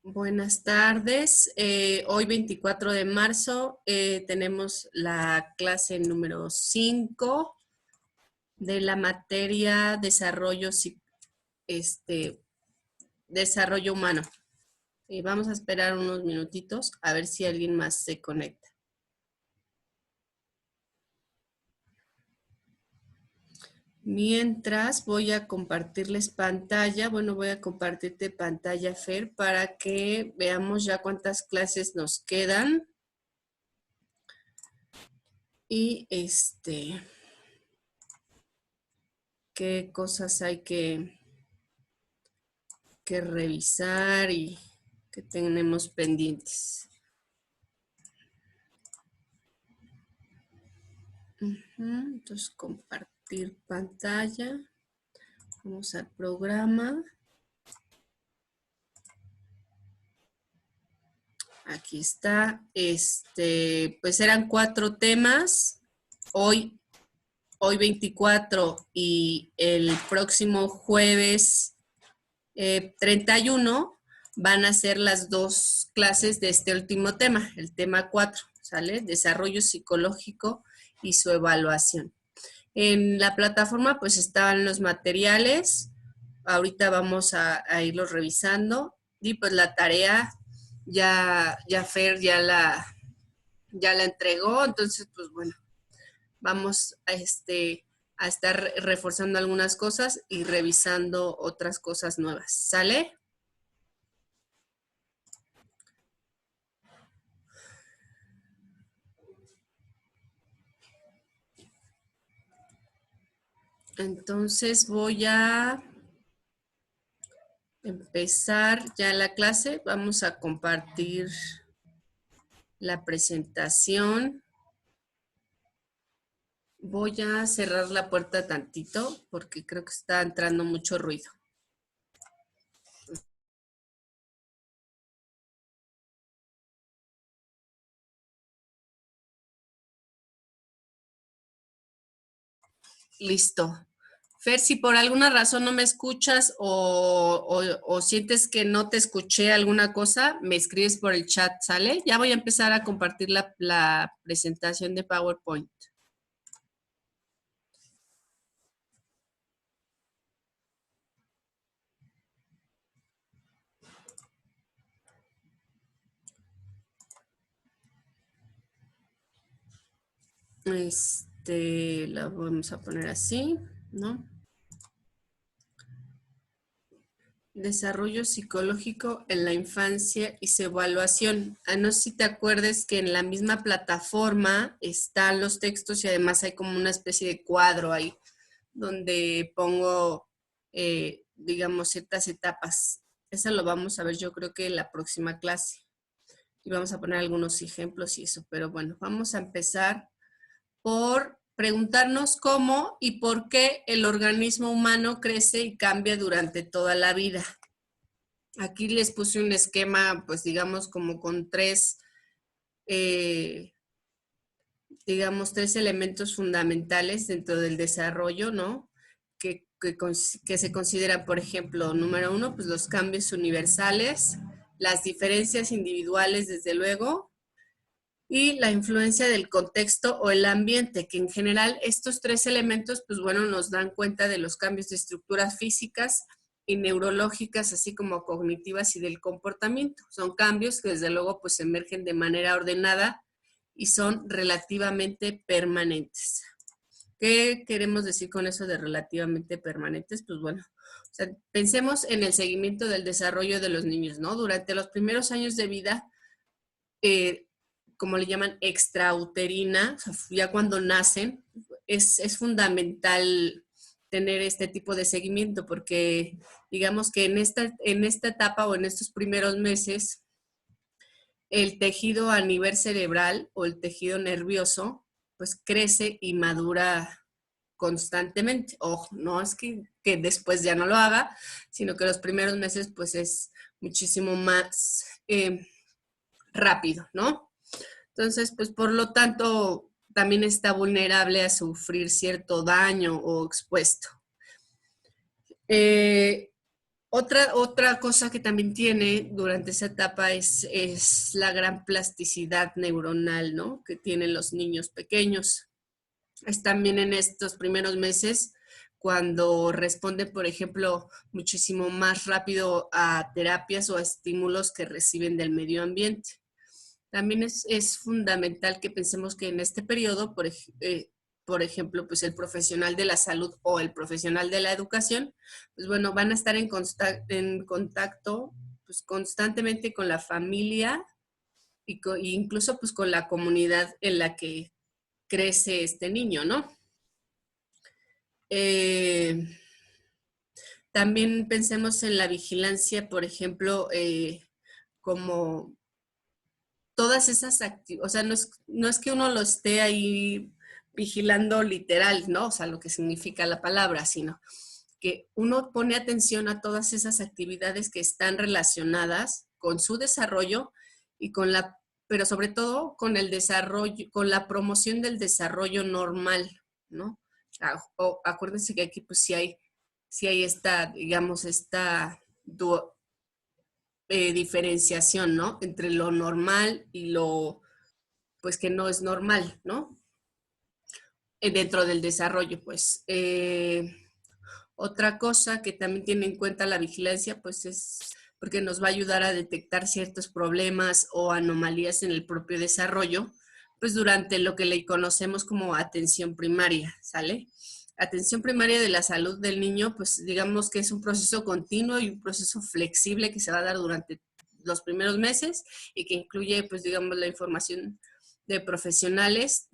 Buenas tardes. Hoy 24 de marzo tenemos la clase número 5 de la materia desarrollo humano. Vamos a esperar unos minutitos a ver si alguien más se conecta. Mientras voy a compartirles pantalla, voy a compartirte pantalla, Fer, para que veamos ya cuántas clases nos quedan. Y qué cosas hay que revisar y que tenemos pendientes. Entonces, compartir pantalla. Vamos al programa. Aquí está. Pues eran 4 temas. Hoy 24 y el próximo jueves 31 van a ser las 2 clases de este último tema, el tema 4, ¿sale? Desarrollo psicológico y su evaluación. En la plataforma pues estaban los materiales, ahorita vamos a irlos revisando y pues la tarea ya Fer ya la entregó, entonces pues bueno, vamos a estar reforzando algunas cosas y revisando otras cosas nuevas, ¿sale? Entonces voy a empezar ya la clase. Vamos a compartir la presentación. Voy a cerrar la puerta tantito porque creo que está entrando mucho ruido. Listo. Fer, si por alguna razón no me escuchas o sientes que no te escuché alguna cosa, me escribes por el chat, ¿sale? Ya voy a empezar a compartir la presentación de PowerPoint. La vamos a poner así, ¿no? Desarrollo psicológico en la infancia y su evaluación. No sé si te acuerdes que en la misma plataforma están los textos y además hay como una especie de cuadro ahí donde pongo, digamos, ciertas etapas. Eso lo vamos a ver yo creo que en la próxima clase. Y vamos a poner algunos ejemplos y eso. Pero bueno, vamos a empezar por preguntarnos cómo y por qué el organismo humano crece y cambia durante toda la vida. Aquí les puse un esquema, pues digamos, como con 3 elementos fundamentales dentro del desarrollo, ¿no? Que se consideran, por ejemplo, número 1, pues los cambios universales, las diferencias individuales, desde luego, y la influencia del contexto o el ambiente, que en general estos 3 elementos, pues bueno, nos dan cuenta de los cambios de estructuras físicas y neurológicas, así como cognitivas y del comportamiento. Son cambios que desde luego pues emergen de manera ordenada y son relativamente permanentes. ¿Qué queremos decir con eso de relativamente permanentes? Pues bueno, o sea, pensemos en el seguimiento del desarrollo de los niños, ¿no? Durante los primeros años de vida, como le llaman, extrauterina, o sea, ya cuando nacen, es fundamental tener este tipo de seguimiento porque digamos que en esta etapa o en estos primeros meses, el tejido a nivel cerebral o el tejido nervioso, pues crece y madura constantemente. Ojo, no es que después ya no lo haga, sino que los primeros meses pues es muchísimo más rápido, ¿no? Entonces, pues por lo tanto, también está vulnerable a sufrir cierto daño o expuesto. Otra cosa que también tiene durante esa etapa es la gran plasticidad neuronal, ¿no? Que tienen los niños pequeños. Es también en estos primeros meses cuando responden, por ejemplo, muchísimo más rápido a terapias o a estímulos que reciben del medio ambiente. También es fundamental que pensemos que en este periodo, por ejemplo, pues el profesional de la salud o el profesional de la educación, pues bueno, van a estar en contacto pues, constantemente con la familia e incluso pues con la comunidad en la que crece este niño, ¿no? Eh, También pensemos en la vigilancia, por ejemplo, como todas esas actividades, o sea, no es que uno lo esté ahí vigilando literal, ¿no? O sea, lo que significa la palabra, sino que uno pone atención a todas esas actividades que están relacionadas con su desarrollo y con la, pero sobre todo con el desarrollo, con la promoción del desarrollo normal, ¿no? Acuérdense que aquí pues sí hay esta, digamos, esta diferenciación, ¿no? Entre lo normal y lo, pues que no es normal, ¿no? Dentro del desarrollo, pues. Otra cosa que también tiene en cuenta la vigilancia, pues es porque nos va a ayudar a detectar ciertos problemas o anomalías en el propio desarrollo, pues durante lo que le conocemos como atención primaria, ¿sale? Atención primaria de la salud del niño, pues digamos que es un proceso continuo y un proceso flexible que se va a dar durante los primeros meses y que incluye, pues digamos, la información de profesionales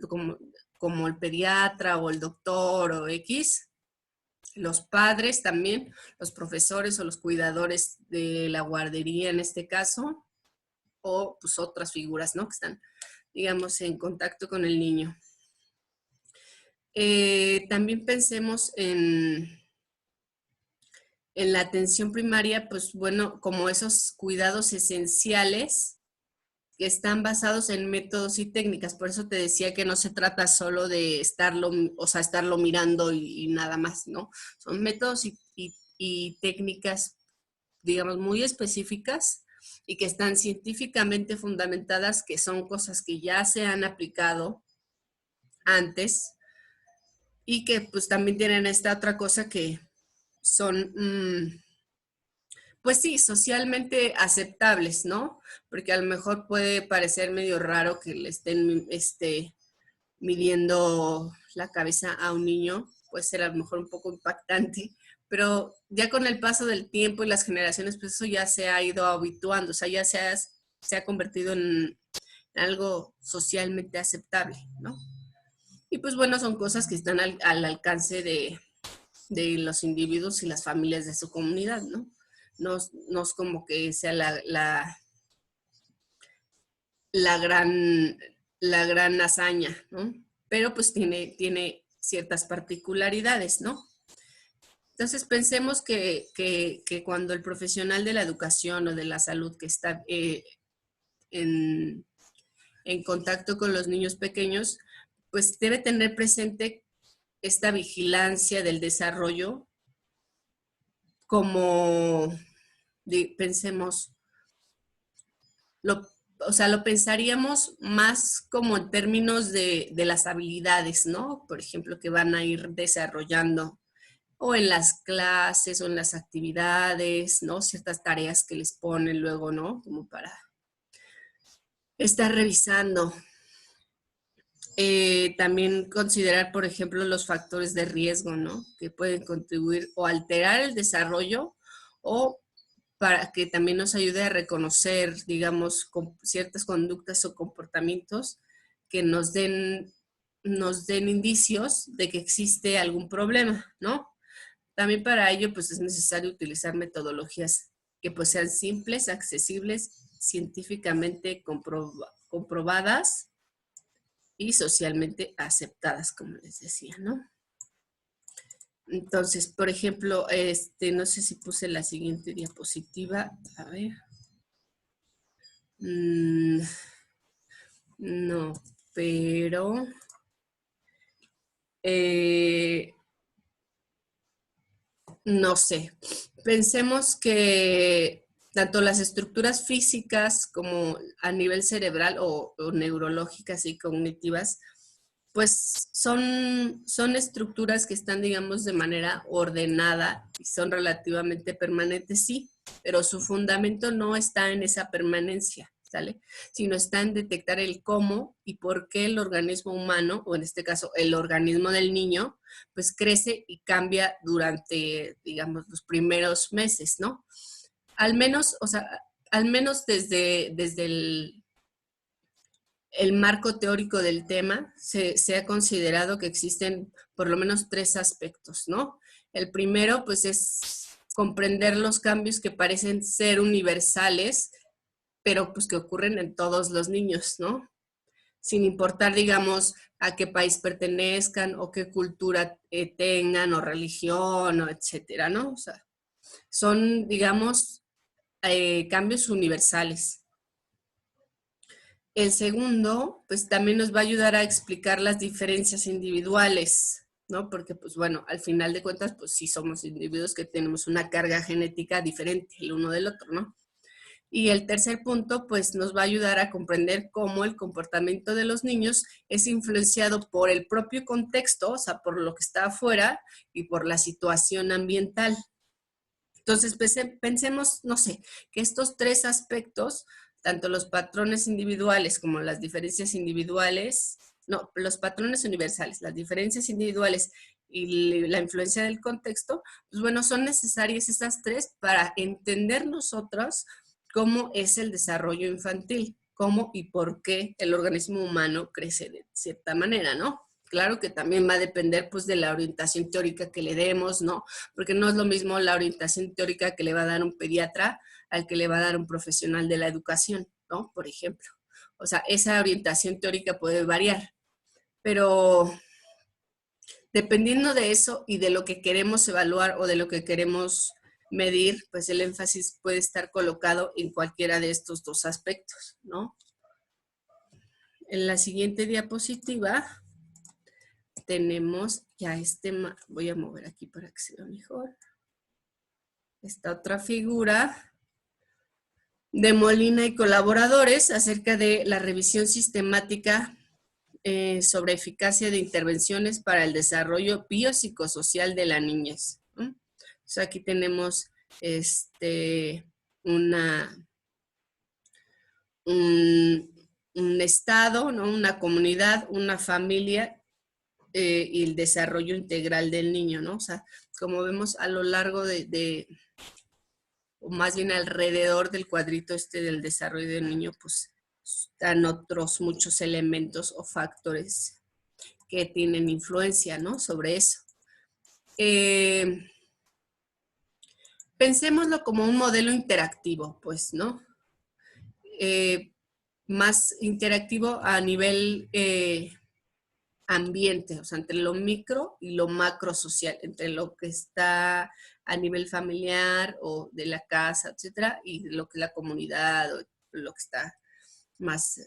como el pediatra o el doctor o X, los padres también, los profesores o los cuidadores de la guardería en este caso, o pues otras figuras, ¿no? Que están, digamos, en contacto con el niño. También pensemos en la atención primaria, pues bueno, como esos cuidados esenciales que están basados en métodos y técnicas. Por eso te decía que no se trata solo de estarlo, o sea, estarlo mirando y nada más, ¿no? Son métodos y técnicas, digamos, muy específicas y que están científicamente fundamentadas, que son cosas que ya se han aplicado antes y que pues también tienen esta otra cosa que son pues sí, socialmente aceptables, ¿no? Porque a lo mejor puede parecer medio raro que le estén midiendo la cabeza a un niño, puede ser a lo mejor un poco impactante, pero ya con el paso del tiempo y las generaciones, pues eso ya se ha ido habituando, o sea, se ha convertido en algo socialmente aceptable, ¿no? Y pues bueno, son cosas que están al alcance de los individuos y las familias de su comunidad, ¿no? No es como que sea la, gran, la gran hazaña, ¿no? Pero pues tiene ciertas particularidades, ¿no? Entonces pensemos que cuando el profesional de la educación o de la salud que está en, en contacto con los niños pequeños, pues debe tener presente esta vigilancia del desarrollo como, pensemos, lo, o sea, lo pensaríamos más como en términos de las habilidades, ¿no? Por ejemplo, que van a ir desarrollando o en las clases o en las actividades, ¿no? Ciertas tareas que les ponen luego, ¿no? Como para estar revisando. También considerar, por ejemplo, los factores de riesgo, ¿no? Que pueden contribuir o alterar el desarrollo o para que también nos ayude a reconocer, digamos, ciertas conductas o comportamientos que nos den indicios de que existe algún problema, ¿no? También para ello, pues es necesario utilizar metodologías que pues sean simples, accesibles, científicamente comprobadas y socialmente aceptadas, como les decía, ¿no? Entonces, por ejemplo, no sé si puse la siguiente diapositiva. A ver. No, pero eh, no sé. Pensemos que tanto las estructuras físicas como a nivel cerebral o neurológicas y cognitivas, pues son estructuras que están, digamos, de manera ordenada y son relativamente permanentes, sí, pero su fundamento no está en esa permanencia, ¿sale? Sino está en detectar el cómo y por qué el organismo humano, o en este caso el organismo del niño, pues crece y cambia durante, digamos, los primeros meses, ¿no? Al menos, o sea, al menos desde el marco teórico del tema, se ha considerado que existen por lo menos tres aspectos, ¿no? El primero, pues, es comprender los cambios que parecen ser universales, pero pues que ocurren en todos los niños, ¿no? Sin importar, digamos, a qué país pertenezcan o qué cultura tengan o religión o etcétera, ¿no? O sea, son, digamos, cambios universales. El segundo, pues también nos va a ayudar a explicar las diferencias individuales, ¿no? Porque, pues bueno, al final de cuentas, pues sí somos individuos que tenemos una carga genética diferente el uno del otro, ¿no? Y el tercer punto, pues nos va a ayudar a comprender cómo el comportamiento de los niños es influenciado por el propio contexto, o sea, por lo que está afuera y por la situación ambiental. Entonces, pensemos, no sé, que estos tres aspectos, tanto los patrones individuales como las diferencias individuales, no, los patrones universales, las diferencias individuales y la influencia del contexto, pues bueno, son necesarias estas tres para entender nosotros cómo es el desarrollo infantil, cómo y por qué el organismo humano crece de cierta manera, ¿no? Claro que también va a depender pues de la orientación teórica que le demos, ¿no? Porque no es lo mismo la orientación teórica que le va a dar un pediatra al que le va a dar un profesional de la educación, ¿no? Por ejemplo. O sea, esa orientación teórica puede variar, pero dependiendo de eso y de lo que queremos evaluar o de lo que queremos medir, pues el énfasis puede estar colocado en cualquiera de estos dos aspectos, ¿no? En la siguiente diapositiva tenemos ya voy a mover aquí para que se vea mejor. Esta otra figura de Molina y colaboradores acerca de la revisión sistemática sobre eficacia de intervenciones para el desarrollo biopsicosocial de la niñez. Entonces aquí tenemos un estado, ¿no? Una comunidad, una familia y el desarrollo integral del niño, ¿no? O sea, como vemos a lo largo o más bien alrededor del cuadrito del desarrollo del niño, pues están otros muchos elementos o factores que tienen influencia, ¿no? Sobre eso. Pensémoslo como un modelo interactivo, pues, ¿no? Más interactivo a nivel ambiente, o sea, entre lo micro y lo macro social, entre lo que está a nivel familiar o de la casa, etcétera, y lo que es la comunidad o lo que está más,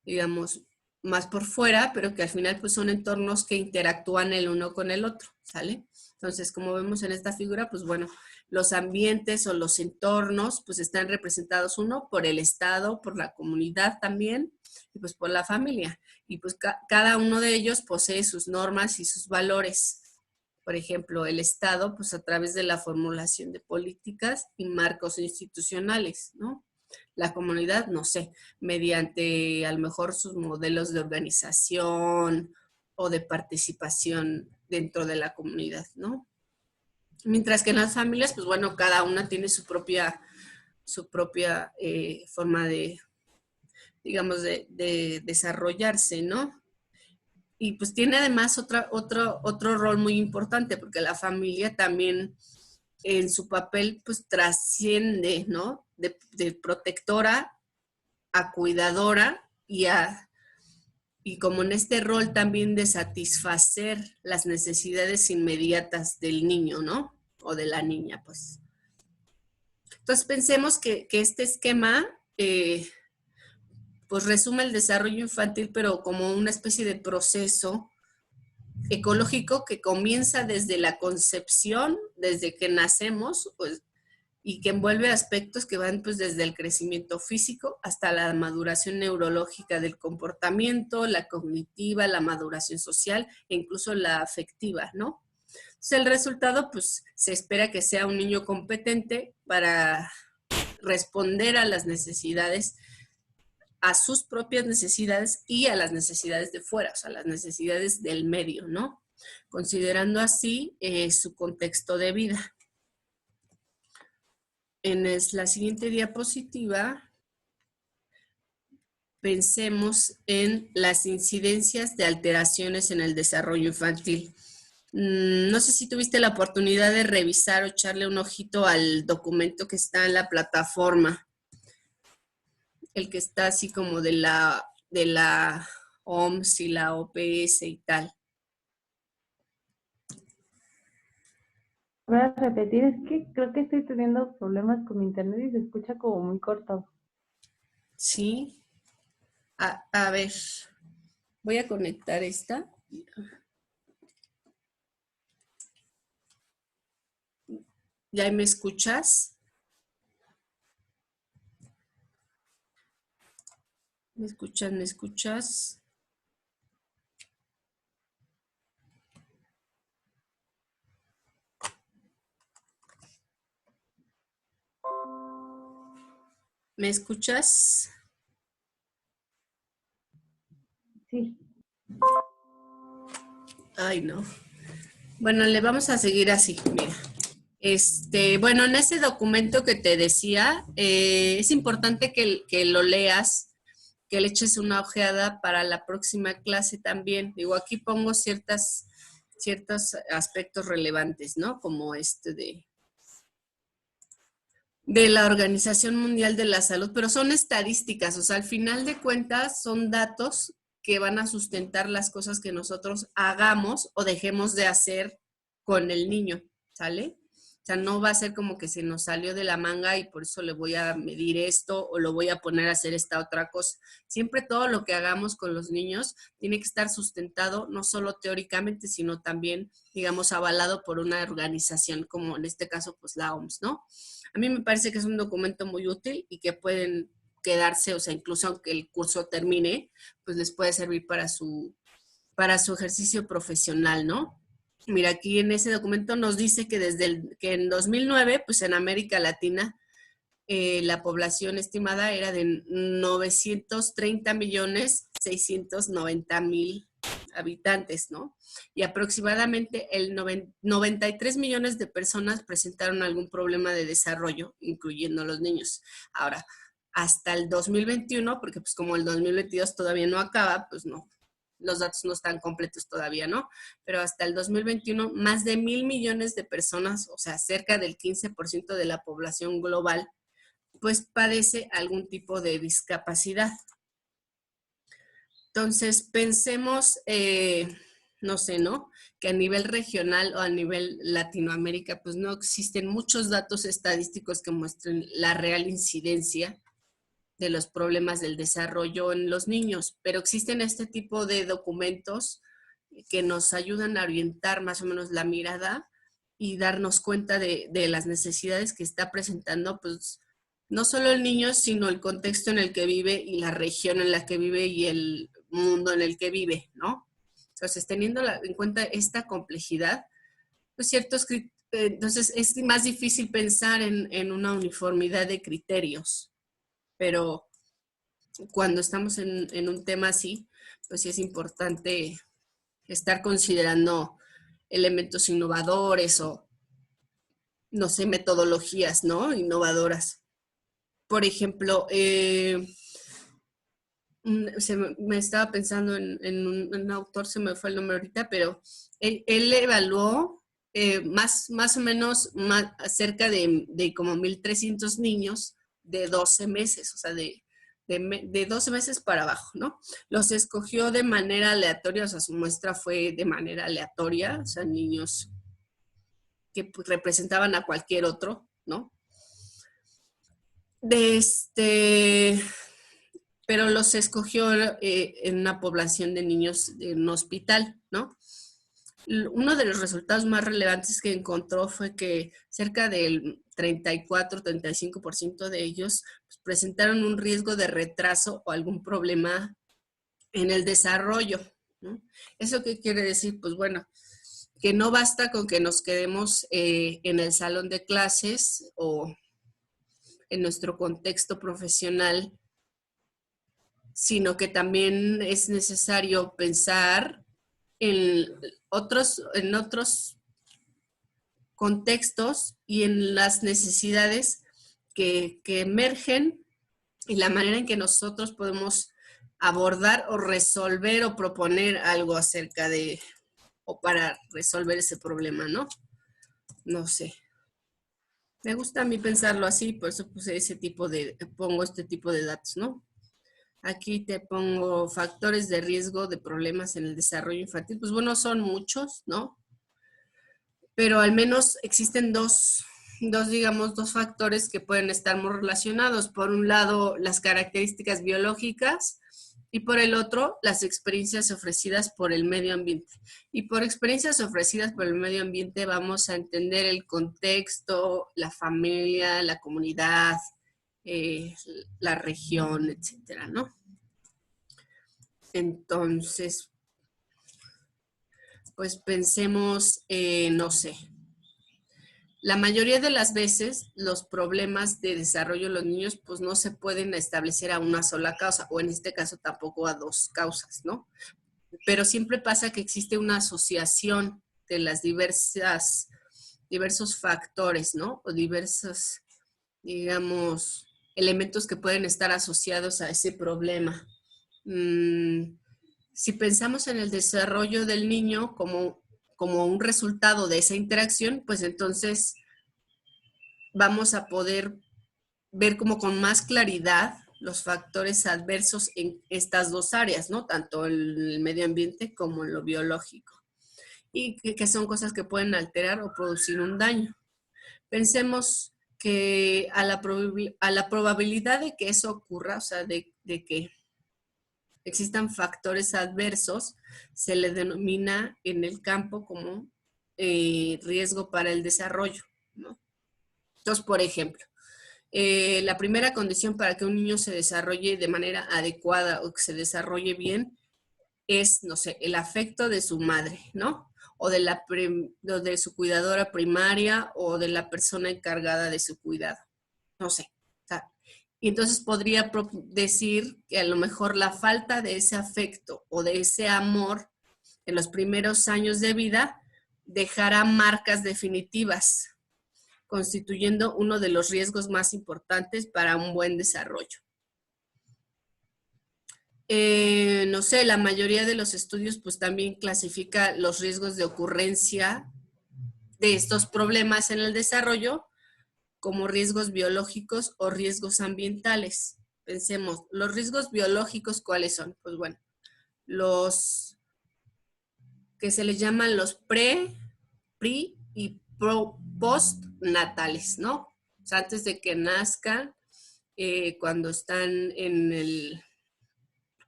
digamos, más por fuera, pero que al final pues son entornos que interactúan el uno con el otro, ¿sale? Entonces, como vemos en esta figura, pues bueno, los ambientes o los entornos pues están representados uno por el Estado, por la comunidad también, y pues por la familia. Y pues cada uno de ellos posee sus normas y sus valores. Por ejemplo, el Estado, pues a través de la formulación de políticas y marcos institucionales, ¿no? La comunidad, no sé, mediante a lo mejor sus modelos de organización o de participación dentro de la comunidad, ¿no? Mientras que en las familias, pues bueno, cada una tiene su propia forma de, digamos, de desarrollarse, ¿no? Y pues tiene además otro rol muy importante, porque la familia también en su papel pues trasciende, ¿no? De protectora a cuidadora y como en este rol también de satisfacer las necesidades inmediatas del niño, ¿no? O de la niña, pues. Entonces pensemos que este esquema pues resume el desarrollo infantil, pero como una especie de proceso ecológico que comienza desde la concepción, desde que nacemos, pues, y que envuelve aspectos que van pues desde el crecimiento físico hasta la maduración neurológica del comportamiento, la cognitiva, la maduración social e incluso la afectiva, ¿no? Entonces el resultado pues se espera que sea un niño competente para responder a las necesidades, a sus propias necesidades y a las necesidades de fuera, o sea, las necesidades del medio, ¿no? Considerando así su contexto de vida. En la siguiente diapositiva, pensemos en las incidencias de alteraciones en el desarrollo infantil. No sé si tuviste la oportunidad de revisar o echarle un ojito al documento que está en la plataforma, el que está así como de la OMS y la OPS y tal. Voy a repetir, es que creo que estoy teniendo problemas con mi internet y se escucha como muy cortado. Sí. A ver, voy a conectar esta. ¿Ya me escuchas? ¿Me escuchas? ¿Me escuchas? ¿Me escuchas? Sí. Ay, no. Bueno, le vamos a seguir así, mira. Bueno, en ese documento que te decía, es importante que lo leas, que le eches una ojeada para la próxima clase también. Digo, aquí pongo ciertos aspectos relevantes, ¿no? Como de la Organización Mundial de la Salud, pero son estadísticas, o sea, al final de cuentas son datos que van a sustentar las cosas que nosotros hagamos o dejemos de hacer con el niño, ¿sale? O sea, no va a ser como que se nos salió de la manga y por eso le voy a medir esto o lo voy a poner a hacer esta otra cosa. Siempre todo lo que hagamos con los niños tiene que estar sustentado no solo teóricamente, sino también, digamos, avalado por una organización, como en este caso, pues la OMS, ¿no? A mí me parece que es un documento muy útil y que pueden quedarse, o sea, incluso aunque el curso termine, pues les puede servir para su ejercicio profesional, ¿no? Mira, aquí en ese documento nos dice que que en 2009, pues en América Latina, la población estimada era de 930.690.000 habitantes, ¿no? Y aproximadamente 93 millones de personas presentaron algún problema de desarrollo, incluyendo los niños. Ahora, hasta el 2021, porque pues como el 2022 todavía no acaba, pues no, los datos no están completos todavía, ¿no? Pero hasta el 2021, más de 1.000 millones de personas, o sea, cerca del 15% de la población global, pues padece algún tipo de discapacidad. Entonces, pensemos, no sé, ¿no? Que a nivel regional o a nivel Latinoamérica, pues no existen muchos datos estadísticos que muestren la real incidencia de los problemas del desarrollo en los niños, pero existen este tipo de documentos que nos ayudan a orientar más o menos la mirada y darnos cuenta de las necesidades que está presentando, pues, no solo el niño, sino el contexto en el que vive y la región en la que vive y el mundo en el que vive, ¿no? Entonces, teniendo en cuenta esta complejidad, pues entonces es más difícil pensar en una uniformidad de criterios, pero cuando estamos en un tema así, pues sí es importante estar considerando elementos innovadores o, no sé, metodologías, ¿no? Innovadoras. Por ejemplo, me estaba pensando en un autor, se me fue el nombre ahorita, pero él evaluó más o menos cerca de como 1.300 niños de 12 meses, o sea, de 12 meses para abajo, ¿no? Los escogió de manera aleatoria, o sea, su muestra fue de manera aleatoria, o sea, niños que pues, representaban a cualquier otro, ¿no? Pero los escogió en una población de niños en un hospital, ¿no? Uno de los resultados más relevantes que encontró fue que cerca del 34-35% de ellos pues, presentaron un riesgo de retraso o algún problema en el desarrollo, ¿no? ¿Eso qué quiere decir? Pues bueno, que no basta con que nos quedemos en el salón de clases o en nuestro contexto profesional, sino que también es necesario pensar en otros contextos y en las necesidades que emergen y la manera en que nosotros podemos abordar o resolver o proponer algo acerca de o para resolver ese problema, ¿no? No sé. Me gusta a mí pensarlo así, por eso puse pongo este tipo de datos, ¿no? Aquí te pongo factores de riesgo de problemas en el desarrollo infantil. Pues bueno, son muchos, ¿no? Pero al menos existen digamos, dos factores que pueden estar muy relacionados. Por un lado, las características biológicas y por el otro, las experiencias ofrecidas por el medio ambiente. Y por experiencias ofrecidas por el medio ambiente vamos a entender el contexto, la familia, la comunidad, la región, etcétera, ¿no? Entonces, pues pensemos, no sé, la mayoría de las veces los problemas de desarrollo de los niños pues no se pueden establecer a una sola causa o en este caso tampoco a dos causas, ¿no? Pero siempre pasa que existe una asociación de las diversos factores, ¿no? O diversos, digamos, elementos que pueden estar asociados a ese problema. Si pensamos en el desarrollo del niño como un resultado de esa interacción, pues entonces vamos a poder ver como con más claridad los factores adversos en estas dos áreas, ¿no? Tanto el medio ambiente como en lo biológico. Y que son cosas que pueden alterar o producir un daño. Pensemos que a la probabilidad de que eso ocurra, o sea, de que existan factores adversos, se le denomina en el campo como riesgo para el desarrollo, ¿no? Entonces, por ejemplo, la primera condición para que un niño se desarrolle de manera adecuada o que se desarrolle bien es, no sé, el afecto de su madre, ¿no? O de su cuidadora primaria o de la persona encargada de su cuidado. No sé. O sea, y entonces podría decir que a lo mejor la falta de ese afecto o de ese amor en los primeros años de vida dejará marcas definitivas, constituyendo uno de los riesgos más importantes para un buen desarrollo. No sé, la mayoría de los estudios pues también clasifica los riesgos de ocurrencia de estos problemas en el desarrollo como riesgos biológicos o riesgos ambientales. Pensemos, los riesgos biológicos, ¿cuáles son? Pues bueno, los que se les llaman los pre y postnatales, ¿no? O sea, antes de que nazcan, cuando están en el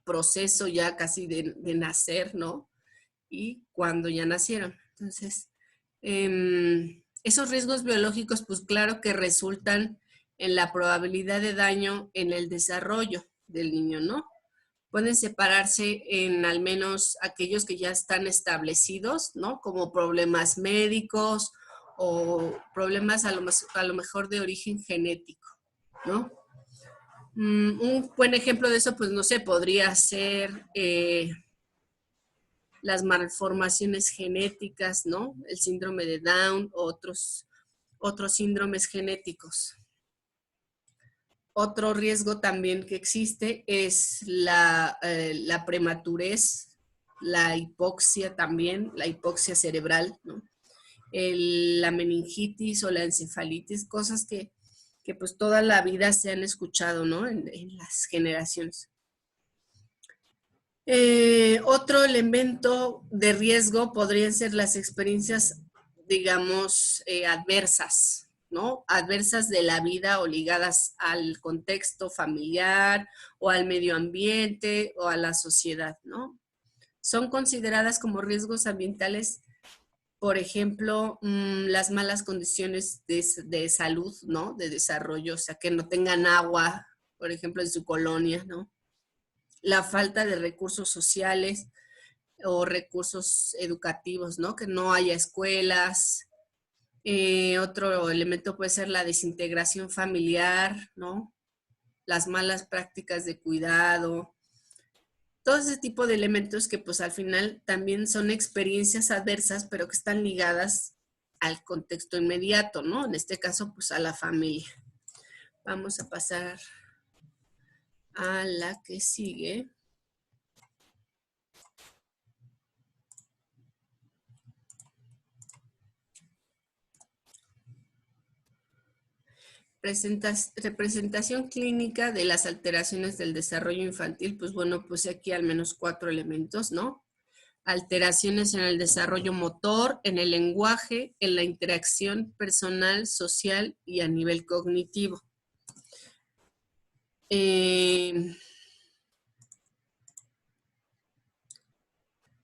proceso ya casi de nacer, ¿no? Y cuando ya nacieron. Entonces, esos riesgos biológicos, pues claro que resultan en la probabilidad de daño en el desarrollo del niño, ¿no? Pueden separarse en al menos aquellos que ya están establecidos, ¿no? Como problemas médicos o problemas a lo mejor de origen genético, ¿no? Un buen ejemplo de eso, pues no sé, podría ser las malformaciones genéticas, ¿no? El síndrome de Down, otros síndromes genéticos. Otro riesgo también que existe es la prematurez, la hipoxia también, la hipoxia cerebral, ¿no? La meningitis o la encefalitis, cosas que pues toda la vida se han escuchado, ¿no? En las generaciones. Otro elemento de riesgo podrían ser las experiencias, digamos, adversas, ¿no? Adversas de la vida o ligadas al contexto familiar o al medio ambiente o a la sociedad, ¿no? Son consideradas como riesgos ambientales por ejemplo, las malas condiciones de salud, ¿no? De desarrollo, o sea, que no tengan agua, por ejemplo, en su colonia, ¿no? La falta de recursos sociales o recursos educativos, ¿no? Que no haya escuelas. Otro elemento puede ser la desintegración familiar, ¿no? Las malas prácticas de cuidado, todo ese tipo de elementos que pues al final también son experiencias adversas, pero que están ligadas al contexto inmediato, ¿no? En este caso, pues a la familia. Vamos a pasar a la que sigue. Representación clínica de las alteraciones del desarrollo infantil, pues bueno, pues aquí al menos 4 elementos, ¿no? Alteraciones en el desarrollo motor, en el lenguaje, en la interacción personal, social y a nivel cognitivo.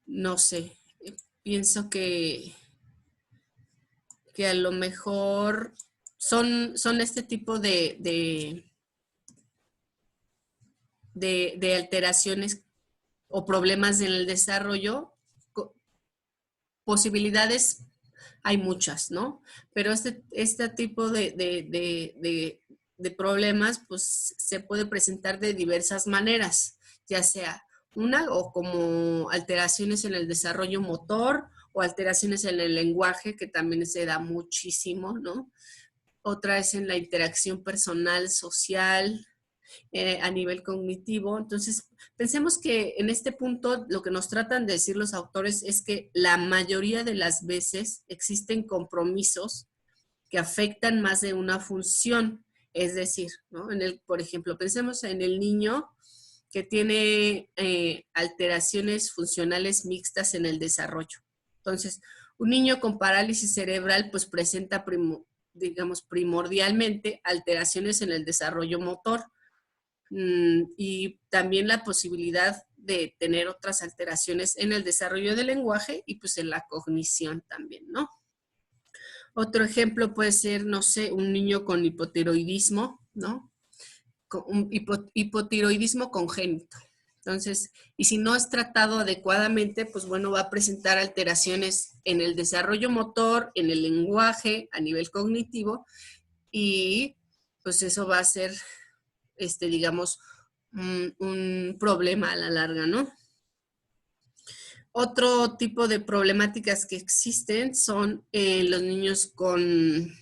No sé, pienso que a lo mejor son este tipo de alteraciones o problemas en el desarrollo. Posibilidades hay muchas, ¿no? Pero este tipo de problemas, pues se puede presentar de diversas maneras, ya sea una o como alteraciones en el desarrollo motor o alteraciones en el lenguaje, que también se da muchísimo, ¿no? Otra es en la interacción personal, social, a nivel cognitivo. Entonces, pensemos que en este punto lo que nos tratan de decir los autores es que la mayoría de las veces existen compromisos que afectan más de una función. Es decir, ¿no? Por ejemplo, pensemos en el niño que tiene alteraciones funcionales mixtas en el desarrollo. Entonces, un niño con parálisis cerebral pues presenta, digamos, primordialmente alteraciones en el desarrollo motor, y también la posibilidad de tener otras alteraciones en el desarrollo del lenguaje y pues en la cognición también, ¿no? Otro ejemplo puede ser, no sé, un niño con hipotiroidismo, ¿no? Con un hipotiroidismo congénito. Entonces, y si no es tratado adecuadamente, pues bueno, va a presentar alteraciones en el desarrollo motor, en el lenguaje, a nivel cognitivo, y pues eso va a ser, digamos, un problema a la larga, ¿no? Otro tipo de problemáticas que existen son los niños con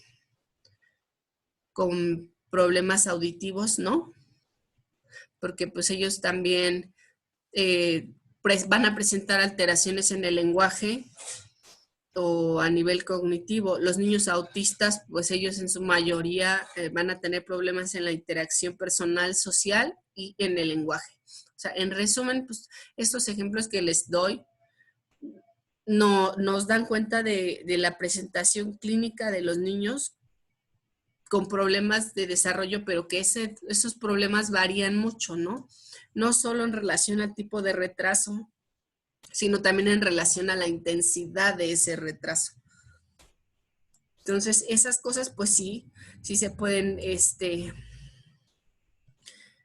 problemas auditivos, ¿no? Porque pues ellos también van a presentar alteraciones en el lenguaje o a nivel cognitivo. Los niños autistas, pues ellos en su mayoría van a tener problemas en la interacción personal, social y en el lenguaje. O sea, en resumen, pues estos ejemplos que les doy no, nos dan cuenta de la presentación clínica de los niños con problemas de desarrollo, pero que esos problemas varían mucho, ¿no? No solo en relación al tipo de retraso, sino también en relación a la intensidad de ese retraso. Entonces, esas cosas, pues sí se pueden,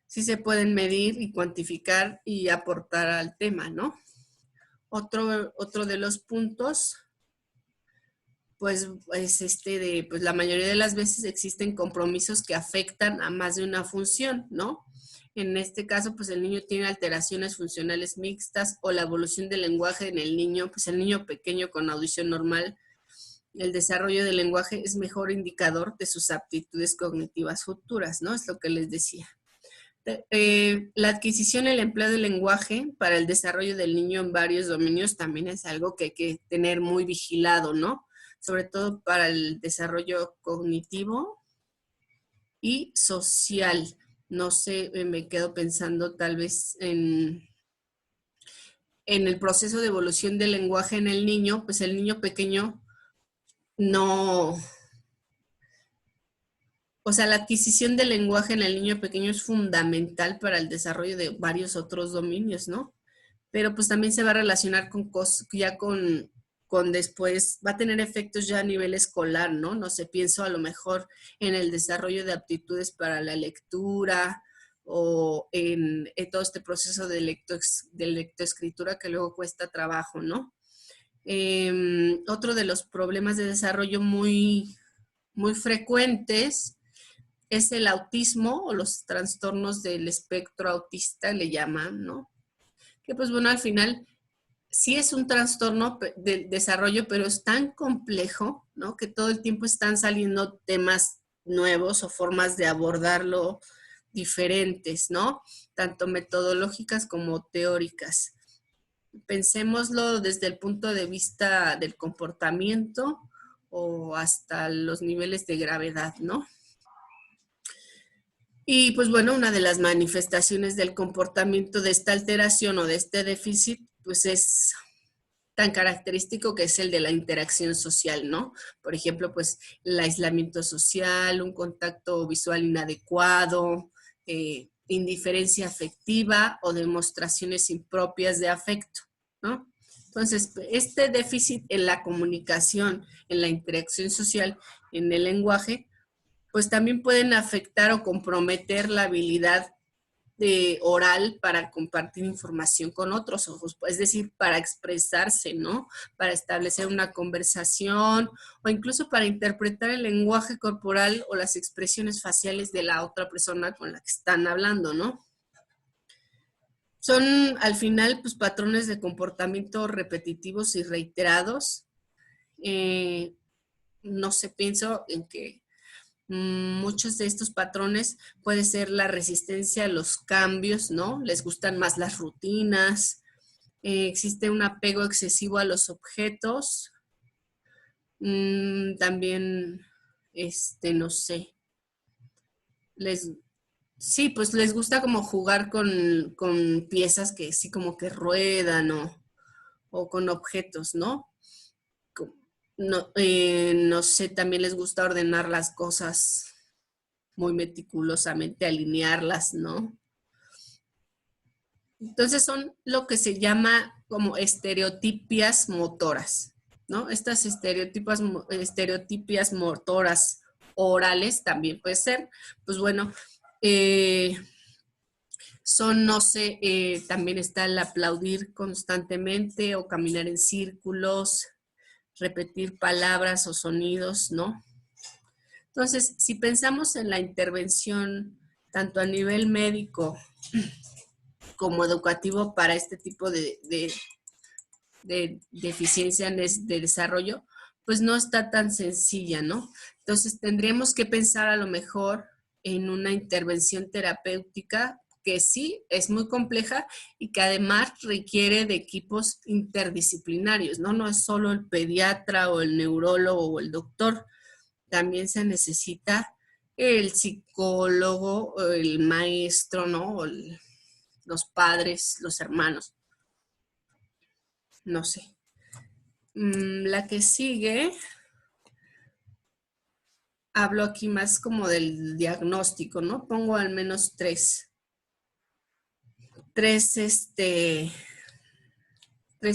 sí se pueden medir y cuantificar y aportar al tema, ¿no? Otro de los puntos, pues es pues la mayoría de las veces existen compromisos que afectan a más de una función, ¿no? En este caso, pues el niño tiene alteraciones funcionales mixtas o la evolución del lenguaje en el niño, pues el niño pequeño con audición normal, el desarrollo del lenguaje es mejor indicador de sus aptitudes cognitivas futuras, ¿no? Es lo que les decía. La adquisición y el empleo del lenguaje para el desarrollo del niño en varios dominios también es algo que hay que tener muy vigilado, ¿no? Sobre todo para el desarrollo cognitivo y social. No sé, me quedo pensando tal vez en el proceso de evolución del lenguaje en el niño, pues el niño pequeño no, o sea, la adquisición del lenguaje en el niño pequeño es fundamental para el desarrollo de varios otros dominios, ¿no? Pero pues también se va a relacionar con con después va a tener efectos ya a nivel escolar, ¿no? No sé, pienso a lo mejor en el desarrollo de aptitudes para la lectura o en todo este proceso de lectoescritura que luego cuesta trabajo, ¿no? Otro de los problemas de desarrollo muy, muy frecuentes es el autismo o los trastornos del espectro autista, le llaman, ¿no? Que pues bueno, al final sí es un trastorno de desarrollo, pero es tan complejo, ¿no? Que todo el tiempo están saliendo temas nuevos o formas de abordarlo diferentes, ¿no? Tanto metodológicas como teóricas. Pensémoslo desde el punto de vista del comportamiento o hasta los niveles de gravedad, ¿no? Y pues bueno, una de las manifestaciones del comportamiento de esta alteración o de este déficit, pues es tan característico que es el de la interacción social, ¿no? Por ejemplo, pues el aislamiento social, un contacto visual inadecuado, indiferencia afectiva o demostraciones impropias de afecto, ¿no? Entonces, este déficit en la comunicación, en la interacción social, en el lenguaje, pues también pueden afectar o comprometer la habilidad de oral para compartir información con otros, es decir, para expresarse, ¿no? Para establecer una conversación o incluso para interpretar el lenguaje corporal o las expresiones faciales de la otra persona con la que están hablando, ¿no? Son al final pues patrones de comportamiento repetitivos y reiterados. No sé, pienso en que muchos de estos patrones puede ser la resistencia a los cambios, ¿no? Les gustan más las rutinas, existe un apego excesivo a los objetos, también, no sé, les, sí, pues les gusta como jugar con piezas que sí como que ruedan o con objetos, ¿no? No, no sé, también les gusta ordenar las cosas muy meticulosamente, alinearlas, ¿no? Entonces son lo que se llama como estereotipias motoras, ¿no? Estas estereotipias motoras orales también puede ser, pues bueno, son, no sé, también está el aplaudir constantemente o caminar en círculos, repetir palabras o sonidos, ¿no? Entonces, si pensamos en la intervención tanto a nivel médico como educativo para este tipo de deficiencia de desarrollo, pues no está tan sencilla, ¿no? Entonces tendríamos que pensar a lo mejor en una intervención terapéutica que sí es muy compleja y que además requiere de equipos interdisciplinarios, ¿no? No es solo el pediatra o el neurólogo o el doctor, también se necesita el psicólogo, el maestro, ¿no? Los padres, los hermanos, no sé. La que sigue, hablo aquí más como del diagnóstico, ¿no? Pongo al menos tres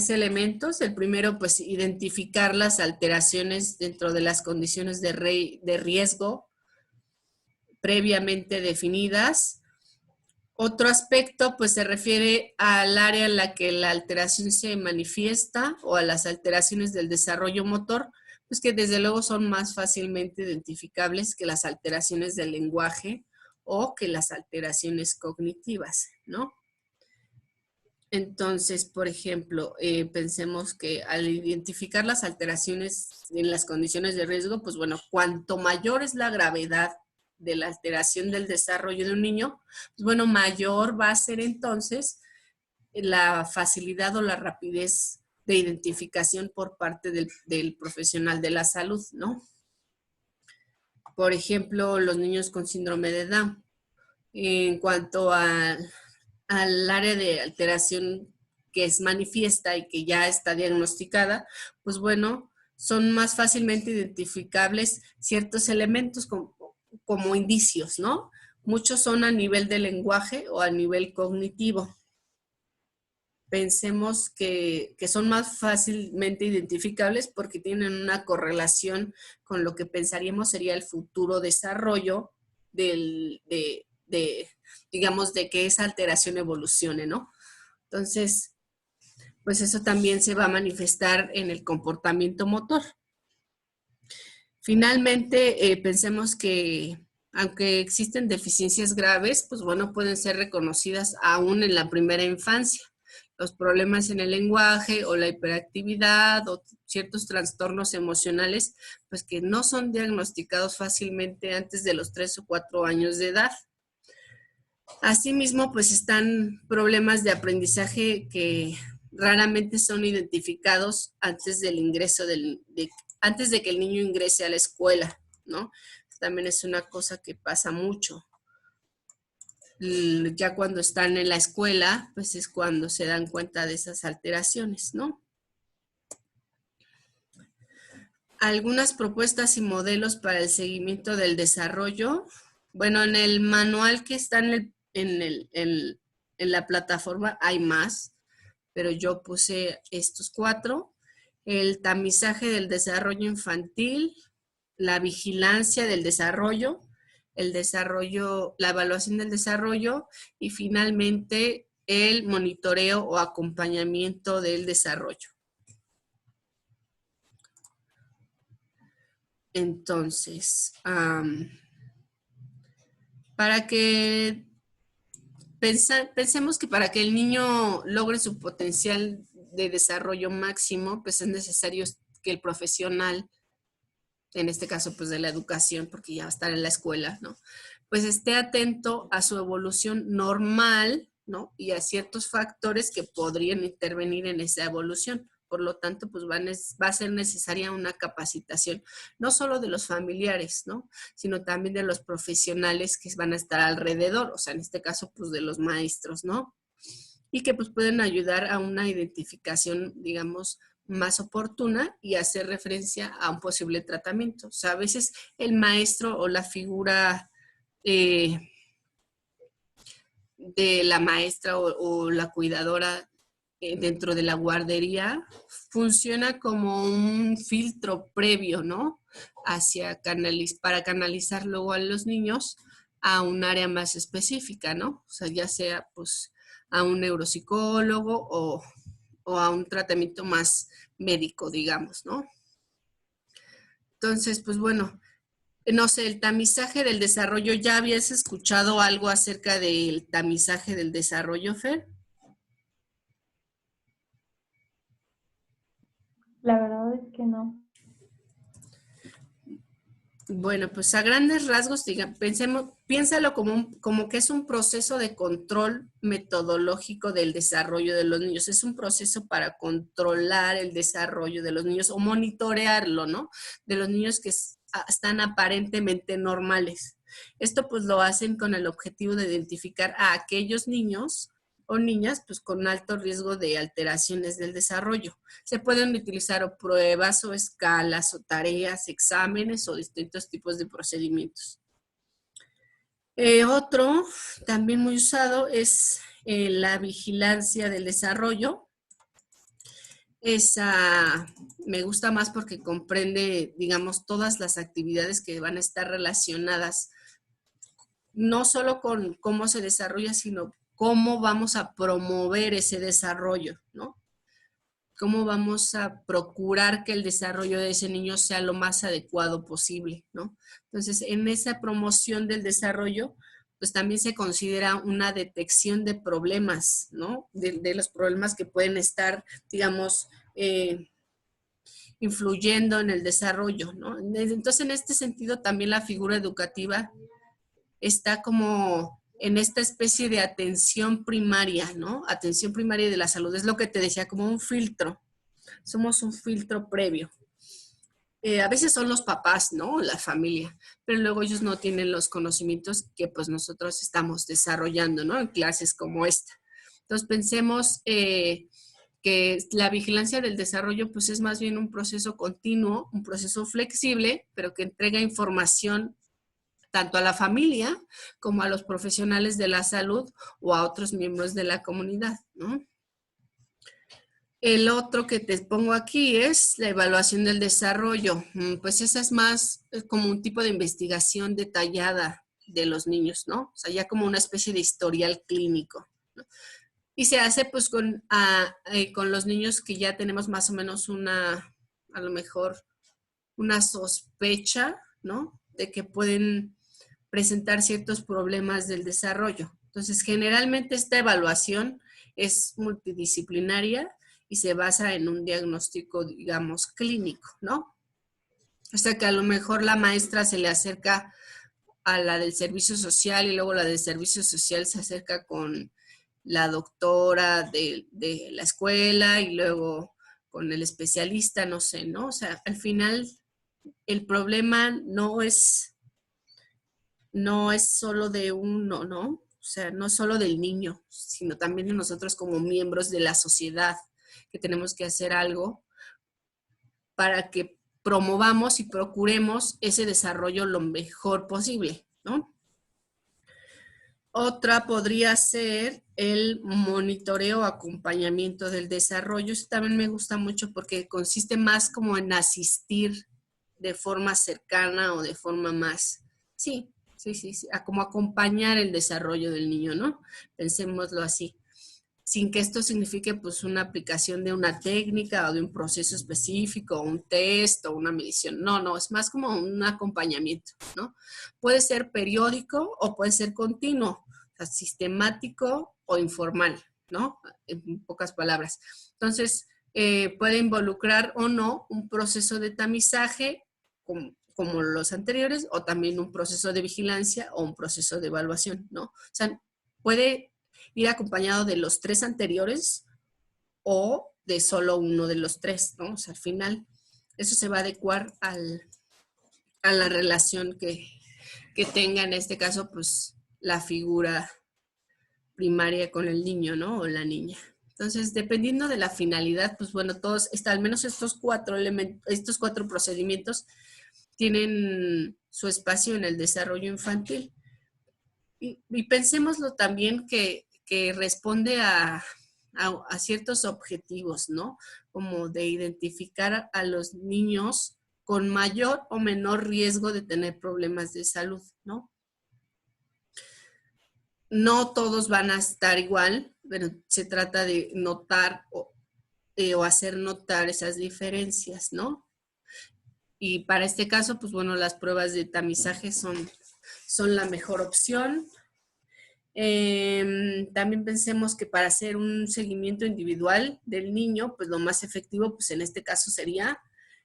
elementos. El primero, pues, identificar las alteraciones dentro de las condiciones de riesgo previamente definidas. Otro aspecto, pues, se refiere al área en la que la alteración se manifiesta o a las alteraciones del desarrollo motor, pues que desde luego son más fácilmente identificables que las alteraciones del lenguaje o que las alteraciones cognitivas, ¿no? Entonces, por ejemplo, pensemos que al identificar las alteraciones en las condiciones de riesgo, pues bueno, cuanto mayor es la gravedad de la alteración del desarrollo de un niño, pues bueno, mayor va a ser entonces la facilidad o la rapidez de identificación por parte del profesional de la salud, ¿no? Por ejemplo, los niños con síndrome de Down. En cuanto al área de alteración que es manifiesta y que ya está diagnosticada, pues bueno, son más fácilmente identificables ciertos elementos como indicios, ¿no? Muchos son a nivel de lenguaje o a nivel cognitivo. pensemos que son más fácilmente identificables porque tienen una correlación con lo que pensaríamos sería el futuro desarrollo digamos, de que esa alteración evolucione, ¿no? Entonces, pues eso también se va a manifestar en el comportamiento motor. Finalmente, pensemos que aunque existen deficiencias graves, pues bueno, pueden ser reconocidas aún en la primera infancia. Los problemas en el lenguaje o la hiperactividad o ciertos trastornos emocionales, pues que no son diagnosticados fácilmente antes de los 3 o 4 años de edad. Asimismo, pues están problemas de aprendizaje que raramente son identificados antes del ingreso antes de que el niño ingrese a la escuela, ¿no? También es una cosa que pasa mucho. Ya cuando están en la escuela, pues es cuando se dan cuenta de esas alteraciones, ¿no? Algunas propuestas y modelos para el seguimiento del desarrollo. Bueno, en el manual que está en la plataforma hay más, pero yo puse estos 4. El tamizaje del desarrollo infantil, la vigilancia del desarrollo, la evaluación del desarrollo y finalmente el monitoreo o acompañamiento del desarrollo. Entonces, para que pensemos que para que el niño logre su potencial de desarrollo máximo, pues es necesario que el profesional, en este caso pues de la educación, porque ya va a estar en la escuela, ¿no? Pues esté atento a su evolución normal, ¿no? Y a ciertos factores que podrían intervenir en esa evolución. Por lo tanto, pues va a ser necesaria una capacitación, no solo de los familiares, ¿no? Sino también de los profesionales que van a estar alrededor, o sea, en este caso, pues de los maestros, ¿no? Y que pues pueden ayudar a una identificación, digamos, más oportuna y hacer referencia a un posible tratamiento. O sea, a veces el maestro o la figura de la maestra o la cuidadora dentro de la guardería funciona como un filtro previo, ¿no? Para canalizar luego a los niños a un área más específica, ¿no? O sea, ya sea pues a un neuropsicólogo o a un tratamiento más médico, digamos, ¿no? Entonces, pues bueno, no sé, el tamizaje del desarrollo, ¿ya habías escuchado algo acerca del tamizaje del desarrollo, Fer? La verdad es que no. Bueno, pues a grandes rasgos, piénsalo como que es un proceso de control metodológico del desarrollo de los niños. Es un proceso para controlar el desarrollo de los niños o monitorearlo, ¿no? De los niños que están aparentemente normales. Esto pues lo hacen con el objetivo de identificar a aquellos niños o niñas pues con alto riesgo de alteraciones del desarrollo. Se pueden utilizar o pruebas o escalas o tareas, exámenes o distintos tipos de procedimientos. Otro también muy usado es la vigilancia del desarrollo. Esa me gusta más porque comprende, digamos, todas las actividades que van a estar relacionadas no solo con cómo se desarrolla, sino cómo vamos a promover ese desarrollo, ¿no? Cómo vamos a procurar que el desarrollo de ese niño sea lo más adecuado posible, ¿no? Entonces, en esa promoción del desarrollo, pues también se considera una detección de problemas, ¿no? De los problemas que pueden estar, digamos, influyendo en el desarrollo, ¿no? Entonces, en este sentido, también la figura educativa está como en esta especie de atención primaria, ¿no? Atención primaria de la salud. Es lo que te decía, como un filtro. Somos un filtro previo. A veces son los papás, ¿no? La familia, pero luego ellos no tienen los conocimientos que pues nosotros estamos desarrollando, ¿no? En clases como esta. Entonces pensemos que la vigilancia del desarrollo pues es más bien un proceso continuo, un proceso flexible, pero que entrega información tanto a la familia como a los profesionales de la salud o a otros miembros de la comunidad, ¿no? El otro que te pongo aquí es la evaluación del desarrollo. Pues esa es más como un tipo de investigación detallada de los niños, ¿no? O sea, ya como una especie de historial clínico, ¿no? Y se hace pues con los niños que ya tenemos más o menos a lo mejor, una sospecha, ¿no? De que pueden presentar ciertos problemas del desarrollo. Entonces, generalmente esta evaluación es multidisciplinaria y se basa en un diagnóstico, digamos, clínico, ¿no? O sea que a lo mejor la maestra se le acerca a la del servicio social y luego la del servicio social se acerca con la doctora de la escuela y luego con el especialista, no sé, ¿no? O sea, al final el problema no es solo de uno, ¿no? O sea, no solo del niño, sino también de nosotros como miembros de la sociedad, que tenemos que hacer algo para que promovamos y procuremos ese desarrollo lo mejor posible, ¿no? Otra podría ser el monitoreo o acompañamiento del desarrollo. Eso también me gusta mucho porque consiste más como en asistir de forma cercana o de forma más, sí, sí, a como acompañar el desarrollo del niño, ¿no? Pensémoslo así, sin que esto signifique pues una aplicación de una técnica o de un proceso específico, o un test o una medición. No, no, es más como un acompañamiento, ¿no? Puede ser periódico o puede ser continuo, o sea, sistemático o informal, ¿no? En pocas palabras. Entonces, puede involucrar o no un proceso de tamizaje como los anteriores o también un proceso de vigilancia o un proceso de evaluación, ¿no? O sea, puede ir acompañado de los tres anteriores o de solo uno de los tres, ¿no? O sea, al final eso se va a adecuar a la relación que tenga en este caso, pues, la figura primaria con el niño, ¿no? O la niña. Entonces, dependiendo de la finalidad, pues bueno, al menos estos cuatro procedimientos tienen su espacio en el desarrollo infantil. Y pensémoslo también que responde a ciertos objetivos, ¿no? Como de identificar a los niños con mayor o menor riesgo de tener problemas de salud, ¿no? No todos van a estar igual, pero se trata de notar o hacer notar esas diferencias, ¿no? Y para este caso, pues bueno, las pruebas de tamizaje son la mejor opción. También pensemos que para hacer un seguimiento individual del niño, pues lo más efectivo, pues en este caso sería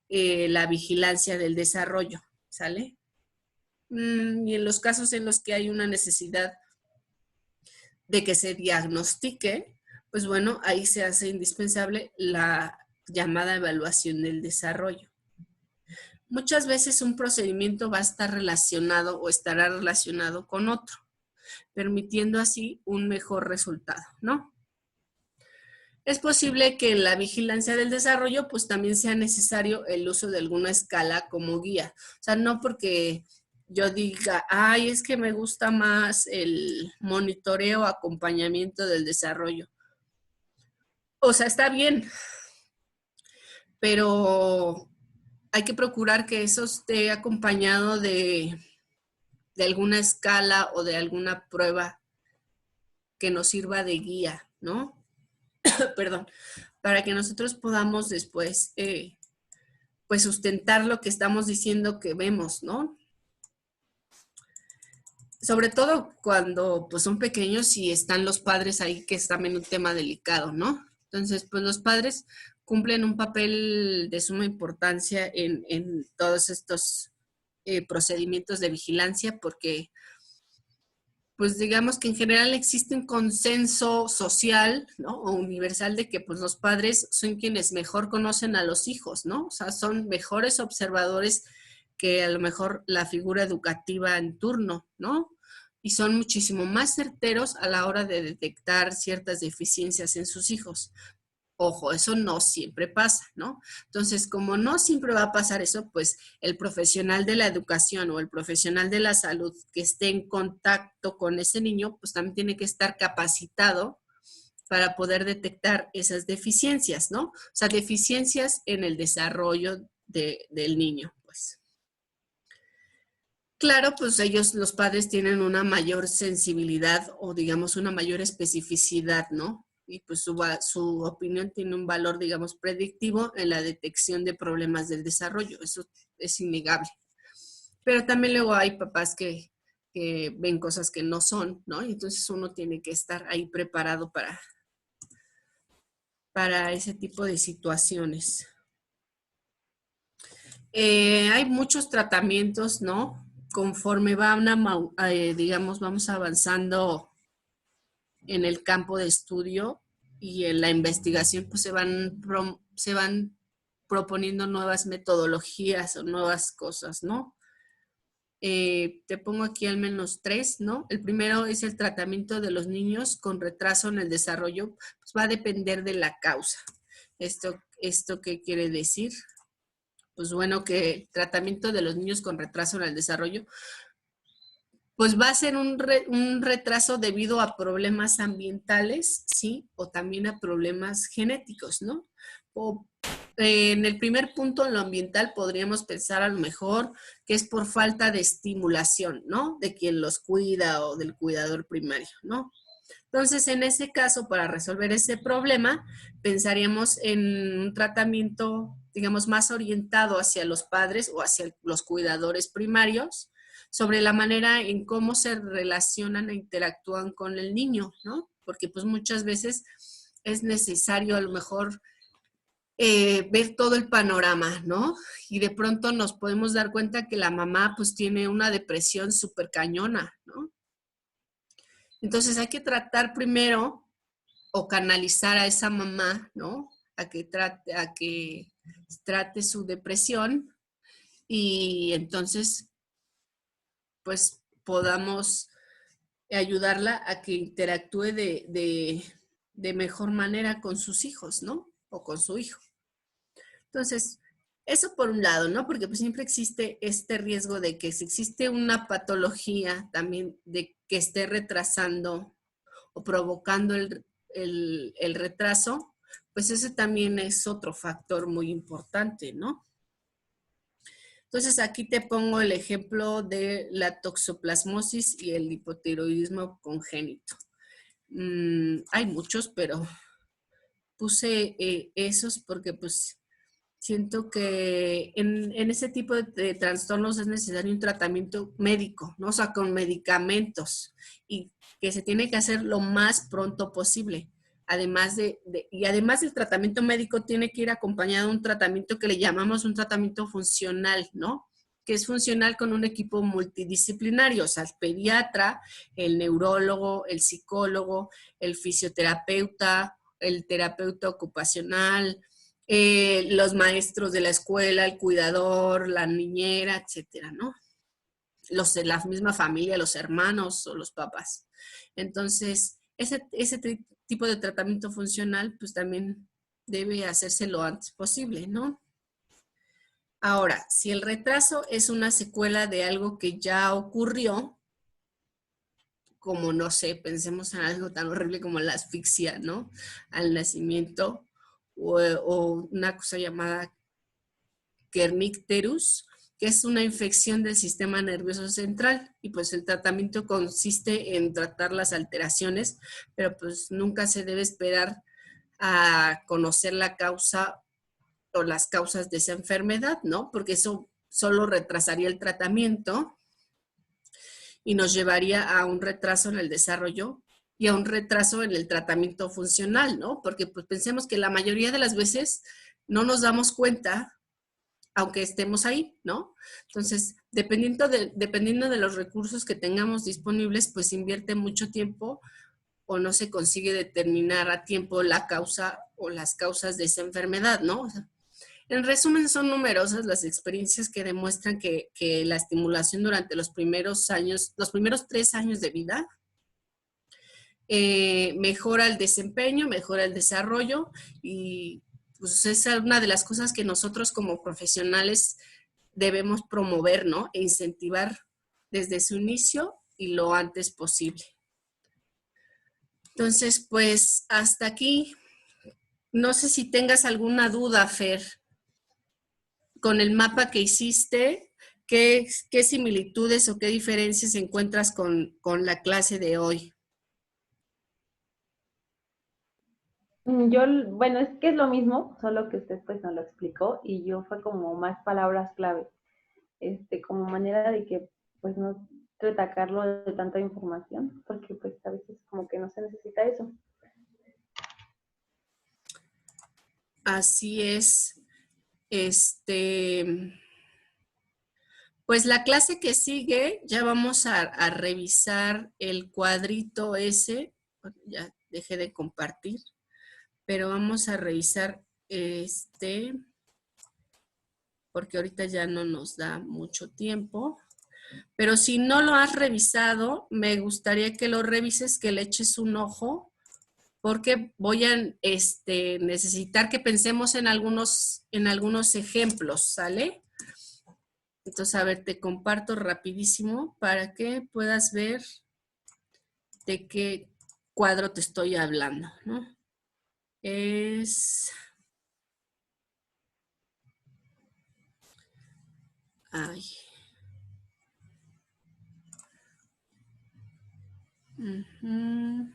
la vigilancia del desarrollo, ¿sale? Y en los casos en los que hay una necesidad de que se diagnostique, pues bueno, ahí se hace indispensable la llamada evaluación del desarrollo. Muchas veces un procedimiento va a estar relacionado o estará relacionado con otro, permitiendo así un mejor resultado, ¿no? Es posible que en la vigilancia del desarrollo pues también sea necesario el uso de alguna escala como guía. O sea, no porque yo diga, ay, es que me gusta más el monitoreo, acompañamiento del desarrollo. O sea, está bien, pero hay que procurar que eso esté acompañado de alguna escala o de alguna prueba que nos sirva de guía, ¿no? Perdón, para que nosotros podamos después, pues, sustentar lo que estamos diciendo que vemos, ¿no? Sobre todo cuando, pues, son pequeños y están los padres ahí, que es también un tema delicado, ¿no? Entonces, pues, los padres cumplen un papel de suma importancia en todos estos procedimientos de vigilancia porque pues digamos que en general existe un consenso social, ¿no? O universal de que pues los padres son quienes mejor conocen a los hijos, ¿no? O sea, son mejores observadores que a lo mejor la figura educativa en turno, ¿no? Y son muchísimo más certeros a la hora de detectar ciertas deficiencias en sus hijos. Ojo, eso no siempre pasa, ¿no? Entonces, como no siempre va a pasar eso, pues el profesional de la educación o el profesional de la salud que esté en contacto con ese niño, pues también tiene que estar capacitado para poder detectar esas deficiencias, ¿no? O sea, deficiencias en el desarrollo del niño, pues. Claro, pues ellos, los padres, tienen una mayor sensibilidad o digamos una mayor especificidad, ¿no? Y pues su opinión tiene un valor, digamos, predictivo en la detección de problemas del desarrollo. Eso es innegable. Pero también luego hay papás que ven cosas que no son, ¿no? Y entonces uno tiene que estar ahí preparado para ese tipo de situaciones. Hay muchos tratamientos, ¿no? Conforme digamos, vamos avanzando en el campo de estudio y en la investigación, pues se van proponiendo nuevas metodologías o nuevas cosas, ¿no? Te pongo aquí al menos 3, ¿no? El primero es el tratamiento de los niños con retraso en el desarrollo, pues va a depender de la causa. ¿Esto qué quiere decir? Pues bueno, que el tratamiento de los niños con retraso en el desarrollo pues va a ser un retraso debido a problemas ambientales, ¿sí? O también a problemas genéticos, ¿no? En el primer punto, en lo ambiental, podríamos pensar a lo mejor que es por falta de estimulación, ¿no? De quien los cuida o del cuidador primario, ¿no? Entonces, en ese caso, para resolver ese problema, pensaríamos en un tratamiento, digamos, más orientado hacia los padres o hacia los cuidadores primarios, sobre la manera en cómo se relacionan e interactúan con el niño, ¿no? Porque pues muchas veces es necesario a lo mejor ver todo el panorama, ¿no? Y de pronto nos podemos dar cuenta que la mamá pues tiene una depresión súper cañona, ¿no? Entonces hay que tratar primero o canalizar a esa mamá, ¿no? A que trate su depresión y entonces pues podamos ayudarla a que interactúe de mejor manera con sus hijos, ¿no? O con su hijo. Entonces, eso por un lado, ¿no? Porque pues siempre existe este riesgo de que si existe una patología también de que esté retrasando o provocando el retraso, pues ese también es otro factor muy importante, ¿no? Entonces aquí te pongo el ejemplo de la toxoplasmosis y el hipotiroidismo congénito. Hay muchos, pero puse esos porque pues siento que en ese tipo de trastornos es necesario un tratamiento médico, ¿no? O sea, con medicamentos y que se tiene que hacer lo más pronto posible. Además del tratamiento médico, tiene que ir acompañado de un tratamiento que le llamamos un tratamiento funcional, ¿no? Que es funcional con un equipo multidisciplinario, o sea, el pediatra, el neurólogo, el psicólogo, el fisioterapeuta, el terapeuta ocupacional, los maestros de la escuela, el cuidador, la niñera, etcétera, ¿no? Los de la misma familia, los hermanos o los papás. Entonces, ese tipo de tratamiento funcional, pues también debe hacerse lo antes posible, ¿no? Ahora, si el retraso es una secuela de algo que ya ocurrió, como no sé, pensemos en algo tan horrible como la asfixia, ¿no? Al nacimiento, o una cosa llamada kernicterus, que es una infección del sistema nervioso central, y pues el tratamiento consiste en tratar las alteraciones, pero pues nunca se debe esperar a conocer la causa o las causas de esa enfermedad, ¿no? Porque eso solo retrasaría el tratamiento y nos llevaría a un retraso en el desarrollo y a un retraso en el tratamiento funcional, ¿no? Porque pues pensemos que la mayoría de las veces no nos damos cuenta aunque estemos ahí, ¿no? Entonces, dependiendo de los recursos que tengamos disponibles, pues invierte mucho tiempo o no se consigue determinar a tiempo la causa o las causas de esa enfermedad, ¿no? O sea, en resumen, son numerosas las experiencias que demuestran que la estimulación durante los primeros 3 años de vida, mejora el desempeño, mejora el desarrollo y pues es una de las cosas que nosotros como profesionales debemos promover, ¿no? E incentivar desde su inicio y lo antes posible. Entonces, pues hasta aquí. No sé si tengas alguna duda, Fer, con el mapa que hiciste, qué similitudes o qué diferencias encuentras con la clase de hoy. Yo, bueno, es que es lo mismo, solo que usted pues nos lo explicó y yo fue como más palabras clave, como manera de que pues no retacarlo de tanta información, porque pues a veces como que no se necesita eso. Así es. Pues la clase que sigue, ya vamos a revisar el cuadrito ese. Bueno, ya dejé de compartir, pero vamos a revisar porque ahorita ya no nos da mucho tiempo. Pero si no lo has revisado, me gustaría que lo revises, que le eches un ojo, porque voy a necesitar que pensemos en algunos ejemplos, ¿sale? Entonces, a ver, te comparto rapidísimo para que puedas ver de qué cuadro te estoy hablando, ¿no? Ay. Uh-huh.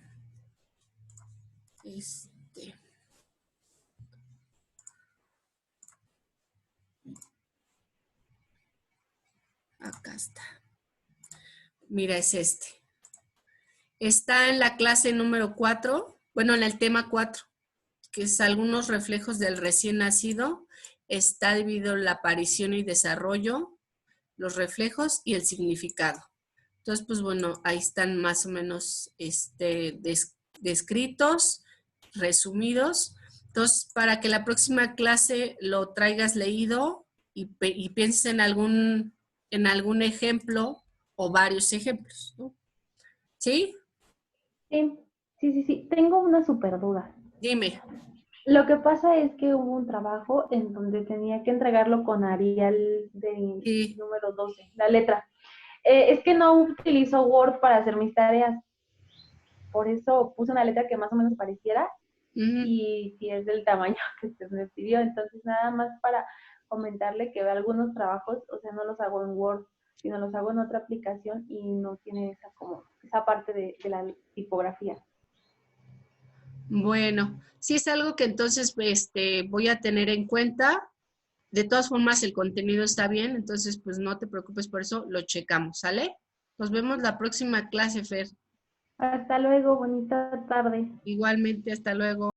Acá está. Mira, es este. Está en la clase número 4, bueno, en el tema 4, que es algunos reflejos del recién nacido. Está dividido en la aparición y desarrollo, los reflejos y el significado. Entonces, pues bueno, ahí están más o menos descritos, resumidos. Entonces, para que la próxima clase lo traigas leído y pienses en algún ejemplo o varios ejemplos, ¿no? ¿Sí? Sí, sí, sí, sí. Tengo una súper duda. Dime. Lo que pasa es que hubo un trabajo en donde tenía que entregarlo con Arial de Sí. número 12, la letra. Es que no utilizo Word para hacer mis tareas. Por eso puse una letra que más o menos pareciera y si es del tamaño que usted me pidió. Entonces, nada más para comentarle que algunos trabajos, o sea, no los hago en Word, sino los hago en otra aplicación y no tiene esa parte de la tipografía. Bueno, sí es algo que entonces voy a tener en cuenta. De todas formas, el contenido está bien, entonces pues no te preocupes por eso, lo checamos, ¿sale? Nos vemos la próxima clase, Fer. Hasta luego, bonita tarde. Igualmente, hasta luego.